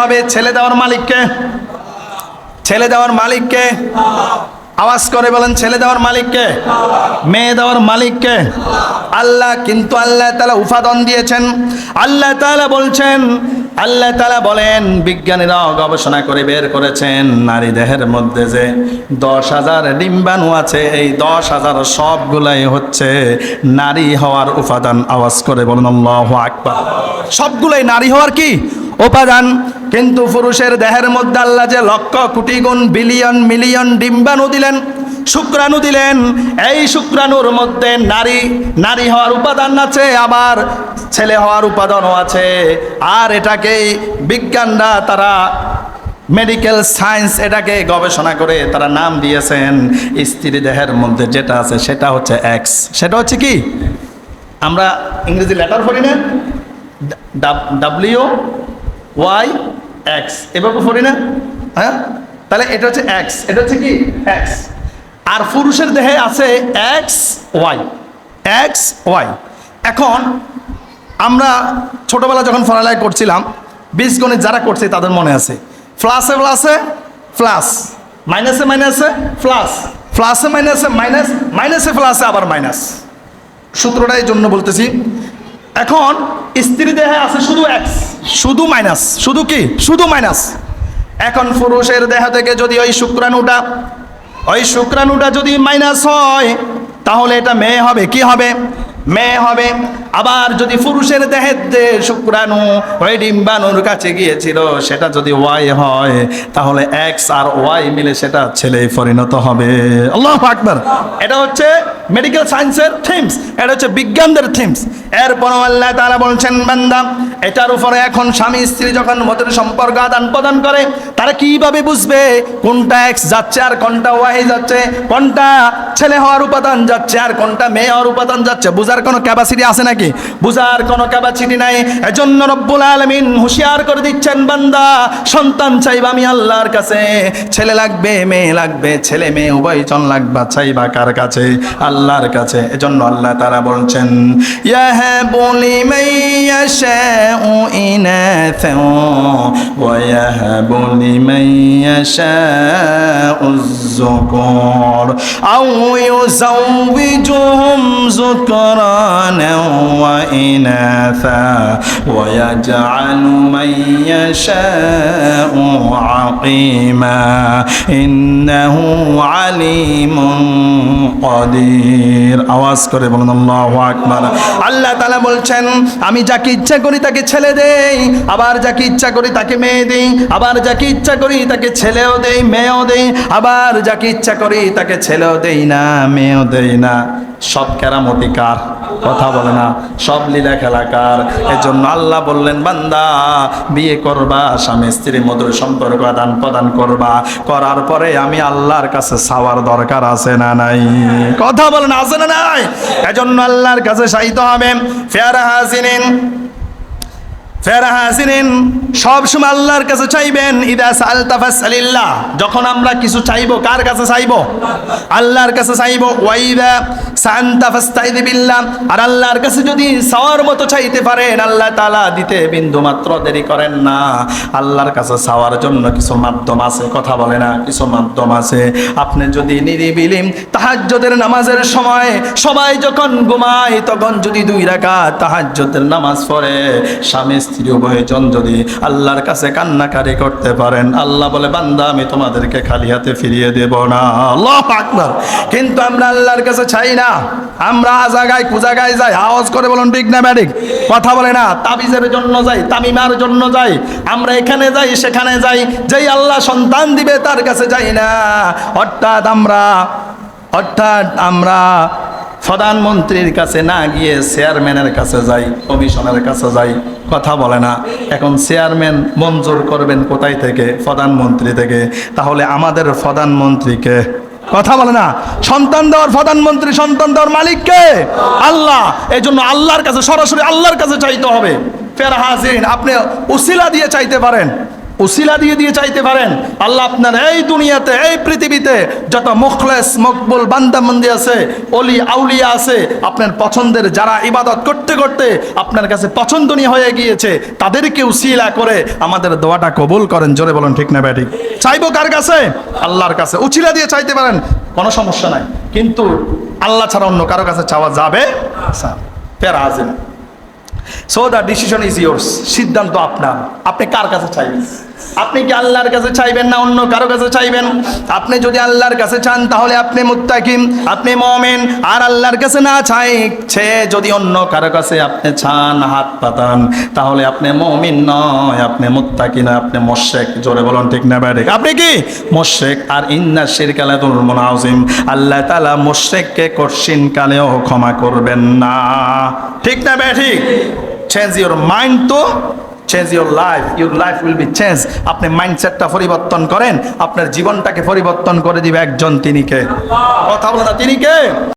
হবে ছেলে দেওয়ার মালিককে, ছেলে দেওয়ার মালিককে, আওয়াজ করে বলেন ছেলে দেওয়ার মালিককে, মেয়ে দেওয়ার মালিককে আল্লাহ। কিন্তু আল্লাহ তাআলা উপাদান দিয়েছেন। আল্লাহ তাআলা বলছেন, আল্লাহ তাআলা বলেন বিজ্ঞানীরাও গবেষণা করে বের করেছেন নারী দেহের মধ্যে যে 10,000 ডিম্বাণু আছে, এই 10,000 সবগুলাই হচ্ছে নারী হওয়ার উপাদান। আওয়াজ করে বলেন আল্লাহু আকবার। সবগুলাই নারী হওয়ার কি উপাদান। কিন্তু পুরুষের দেহের মধ্যে আল্লাহ যে লক্ষ কোটি গুণ বিলিয়ন মিলিয়ন ডিম্বাণু দিলেন, শুক্রাণু দিলেন, এই শুক্রাণুর মধ্যে নারী হওয়ার উপাদান আছে, আবার ছেলে হওয়ার উপাদানও আছে। আর এটাকেই বিজ্ঞানরা তারা মেডিকেল সায়েন্স এটাকে গবেষণা করে তারা নাম দিয়েছেন স্ত্রী দেহের মধ্যে যেটা আছে সেটা হচ্ছে এক্স। সেটা হচ্ছে কি, আমরা ইংরেজি লেটার পড়ি না, WYX এভাবে পড়ি না, হ্যাঁ? তাহলে এটা হচ্ছে এক্স, এটা হচ্ছে কি এক্স। আর পুরুষের দেহে আছে XY। এখন আমরা ছোটবেলা যখন পড়ালেখা করছিলাম, বীজগণিত যারা করছে তাদের মনে আছে প্লাসে প্লাসে প্লাস, মাইনাসে মাইনাসে প্লাস, প্লাসে মাইনাসে মাইনাস, মাইনাসে প্লাসে আবার মাইনাস। সূত্রটা এই জন্য বলতেছি। এখন স্ত্রী দেহে আছে শুধু এক্স, শুধু মাইনাস, শুধু কি, শুধু মাইনাস। এখন পুরুষের দেহ থেকে যদি ওই শুক্রাণুটা যদি মাইনাস হয় তাহলে এটা মেয়ে হবে। কি হবে? মেয়ে হবে। আবার যদি পুরুষের দেহের যে শুক্রাণু ওই ডিম্বাণুর কাছে গিয়েছিল সেটা যদি ওয়াই হয় তাহলে এক্স আর ওয়াই মিলে সেটা ছেলে পরিণত হবে। আল্লাহু আকবার। এটা হচ্ছে মেডিকেল সায়েন্সের থিমস, এটা হচ্ছে বিজ্ঞানদের থিমস। এরপর আল্লাহ তাআলা বলছেন বান্দা এটার উপরে এখন স্বামী স্ত্রী যখন মতের সম্পর্ক আদান প্রদান করে তারা কিভাবে বুঝবে কোনটা এক্স যাচ্ছে আর কোনটা ওয়াই যাচ্ছে, কোনটা ছেলে হওয়ার উপাদান যাচ্ছে আর কোনটা মেয়ে হওয়ার উপাদান যাচ্ছে? বুঝার কোনো ক্যাপাসিটি আছে নাকি? বুঝার কোনো ক্যাপাসিটি নাই। এজন্য রব্বুল আলামিন হুঁশিয়ার করে দিচ্ছেন বান্দা সন্তান চাইবা আমি আল্লাহর কাছে, ছেলে লাগবে মেয়ে লাগবে, ছেলে মেয়ে উভয়জন লাগবে, চাইবা কার কাছে? আল্লাহর কাছে। এজন্য আল্লাহ তাআলা বলছেন ইয়াহাবু লিমান ইয়াশাউ ইনাসা ওয়া ইয়াহাবু লিমান ইয়াশাউ যুকুর আও ইউযাওবিজুহুম যুকরানা ওয়া ইনাসা ওয়া ইয়াজআলু মান ইয়াশাউ আকিমা ইন্নাহু আলিমুন কাদির। আওয়াজ করে বলুন আল্লাহু আকবার। আল্লাহ তাআলা বলছেন আমি যাকে ইচ্ছা করি তাকে ছেলে দেই, আবার যাকে ইচ্ছা করি তাকে মেয়ে দেই, আবার যাকে ইচ্ছা করি তাকে ছেলেও দেই মেয়েও দেই, আবার যাকে ইচ্ছা করি তাকে ছেলেও দেই না মেয়েও দেই না। সব কেরামতি কার? কথা বলে না। সব লীলা খেলা কার? এজন্য আল্লাহ বললেন বান্দা বিয়ে করবা, স্বামী স্ত্রী মধুর সম্পর্ক আদান প্রদান করবা, করার পরে আমি আল্লাহর কাছে চাওয়ার দরকার আছে না নাই? কথা বলেন আছে না নাই? এজন্য আল্লাহর কাছে চাইতে হবে। ফেয়ারা হাসিনিন সব সময় আল্লাহর কাছে চাইবেন। ইদা সালতা ফাসআলিল্লাহ, যখন আমরা কিছু চাইবো কার কাছে চাইবো? আল্লাহর কাছে চাইবো। ওয়াইদা সানতা ফাস্তাইযি বিল্লাহ, আর আল্লাহর কাছে যদি চাওয়ার মতো চাইতে পারেন আল্লাহ তাআলা দিতে বিন্দু মাত্র দেরি করেন না। আল্লাহর কাছে চাওয়ার জন্য কিছু মাধ্যম আছে। কথা বলে না? কিছু মাধ্যম আছে। আপনি যদি নিরিবিলি তাহাজ্জুদের নামাজের সময় সবাই যখন ঘুমায় তখন যদি 2 রাকাত তাহাজ্জুদের নামাজ পড়ে স্বামী স্ত্রী উভয়জন যদি আল্লাহর কাছে কান্নাকারি করতে পারেন আল্লাহ বলে বান্দা আমি তোমাদেরকে খালি হাতে ফিরিয়ে দেব না। আল্লাহু আকবার। কিন্তু আমরা আল্লাহর কাছে চাই না, আমরা জায়গায় কুজাগায় যাই। আওয়াজ করে বলুন ঠিক না ব্যাঠিক? কথা বলে না। তাবিজের জন্য যাই, তামিমার জন্য যাই, আমরা এখানে যাই সেখানে যাই, যেই আল্লাহ সন্তান দিবে তার কাছে যাই না। অর্থাৎ আমরা প্রধানমন্ত্রীর কাছে না গিয়ে চেয়ারম্যানের কাছে যাই, কমিশনের কাছে যাই। কথা বলে না। এখন চেয়ারম্যান মঞ্জুর করবেন কোথায় থেকে? প্রধানমন্ত্রী থেকে। তাহলে আমাদের প্রধানমন্ত্রীকে, কথা বলে না, সন্তান দেওয়ার প্রধানমন্ত্রী, সন্তান দেওয়ার মালিককে আল্লাহ। এই জন্য আল্লাহর কাছে সরাসরি আল্লাহর কাছে চাইতে হবে। ফের হাজির আপনি উসিলা দিয়ে চাইতে পারেন, উসিলা দিয়ে দিয়ে চাইতে পারেন। আল্লাহ আপনার এই দুনিয়াতে, এই পৃথিবীতে যত মুখলেস মকবুল বান্দাবন্দি আছে, অলি আউলিয়া আছে, আপনার পছন্দের যারা ইবাদত করতে করতে আপনার কাছে পছন্দনীয় হয়ে গিয়েছে, তাদেরকে উসিলা করে আমাদের দোয়াটা কবুল করেন। জোরে বলেন ঠিক না ব্যাঠিক? চাইবো কার কাছে? আল্লাহর কাছে। উসিলা দিয়ে চাইতে পারেন, কোনো সমস্যা নাই, কিন্তু আল্লাহ ছাড়া অন্য কারো কাছে চাওয়া যাবে ফের আজেন। So the decision is yours. সিদ্ধান্ত আপনার। আপনি কার কাছে চাইবেন? আপনি কি আল্লাহর কাছে চাইবেন না অন্য কারো কাছে চাইবেন? আপনি যদি আল্লাহর কাছে চান তাহলে আপনি মুত্তাকিম, আপনি মুমিন। আর আল্লাহর কাছে না চাইছে যদি অন্য কারো কাছে আপনি চান, হাত পাতান, তাহলে আপনি মুমিন নয়, আপনি মুত্তাকি না, আপনি মুশরিক। জোরে বলুন ঠিক না ব্যাঠিক? আপনি কি মুশরিক? আর ইন্না শিরকা লাযুলমুন আযীম। আল্লাহ তাআলা মুশরিককে কঠিন কালেও ক্ষমা করবেন না। ঠিক না ব্যাঠিক? চেঞ্জ ইউর মাইন্ড, তো change your life, your life will be change. আপনি মাইন্ডসেটটা পরিবর্তন করেন, আপনার জীবনটাকে পরিবর্তন করে দিবে একজন। তিনি কে? কথা বলে না, তিনি কে?